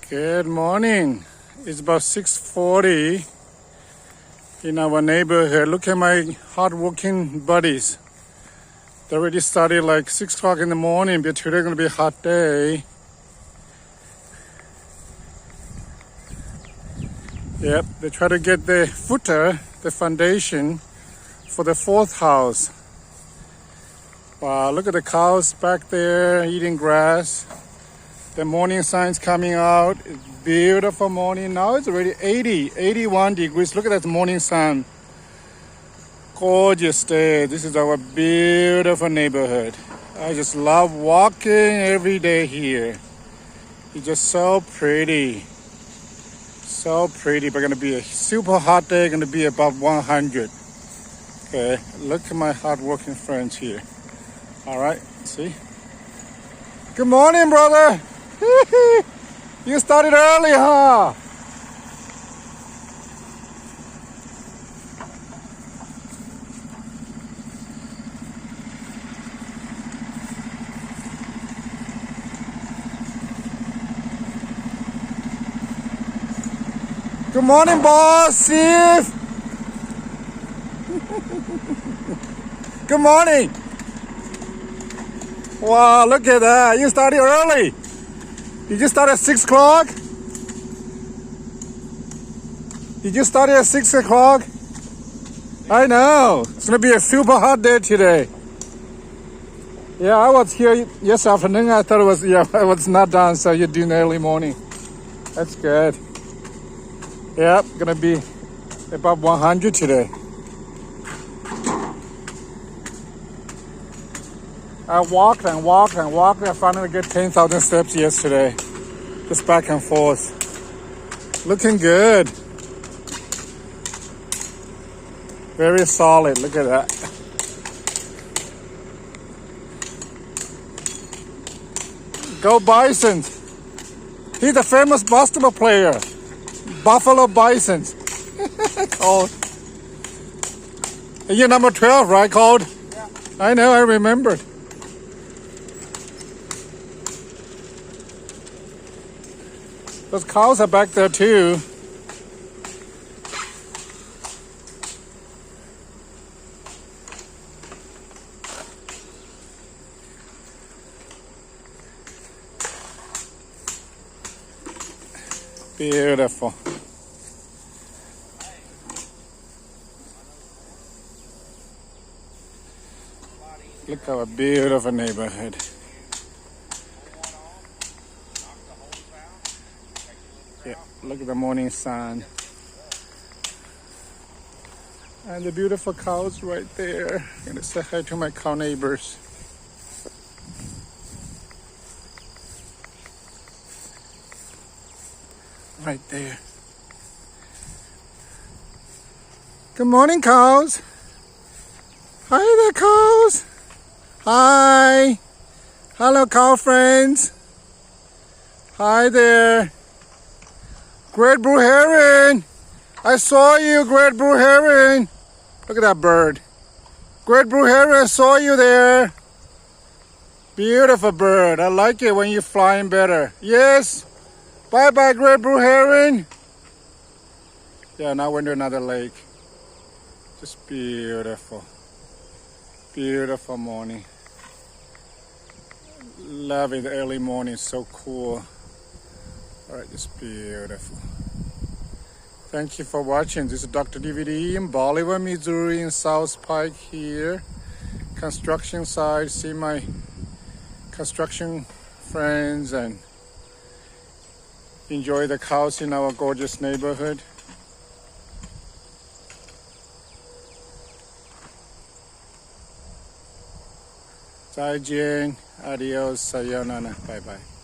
Good morning. It's about 6:40 in our neighborhood. Look at my hardworking buddies. They already started like 6 o'clock in the morning, but today's gonna be a hot day. Yep, they try to get the footer, the foundation for the fourth house. Wow, look at the cows back there eating grass. The morning sun's coming out. It's beautiful morning. Now it's already 81 degrees. Look at that morning sun. Gorgeous day. This is our beautiful neighborhood. I just love walking every day here. It's just so pretty. So pretty. But gonna be a super hot day. Gonna be above 100. Okay, look at my hardworking friends here. All right, see? Good morning, brother. You started early, huh? Good morning, boss. Steve. Good morning. Wow, look at that. You started early. Did you start at 6 o'clock? Did you start at 6 o'clock? I know. It's going to be a super hot day today. Yeah, I was here yesterday afternoon. I thought I was not done, so you're doing early morning. That's good. Yep, going to be above 100 today. I walked and walked and walked. I finally get 10,000 steps yesterday. Just back and forth. Looking good. Very solid. Look at that. Go Bisons. He's a famous basketball player. Buffalo Bisons. Cold. You're number 12, right, Cold? Yeah. I know, I remembered. Those cows are back there too. Beautiful. Look at our beautiful neighborhood. Yeah, look at the morning sun. And the beautiful cows right there. I'm gonna say hi to my cow neighbors. Right there. Good morning, cows. Hi there, cows. Hi. Hello, cow friends. Hi there. Great Blue Heron. I saw you, Great Blue Heron. Look at that bird. Great Blue Heron, I saw you there. Beautiful bird. I like it when you're flying better. Yes. Bye-bye, Great Blue Heron. Yeah, now we're into another lake. Just beautiful. Beautiful morning. Love it, early morning, so cool. All right, just beautiful. Thank you for watching. This is Dr. DVD in Bolivar, Missouri, in South Pike here. Construction site. See my construction friends and enjoy the cows in our gorgeous neighborhood. Zaijian, adios, sayonara, bye-bye.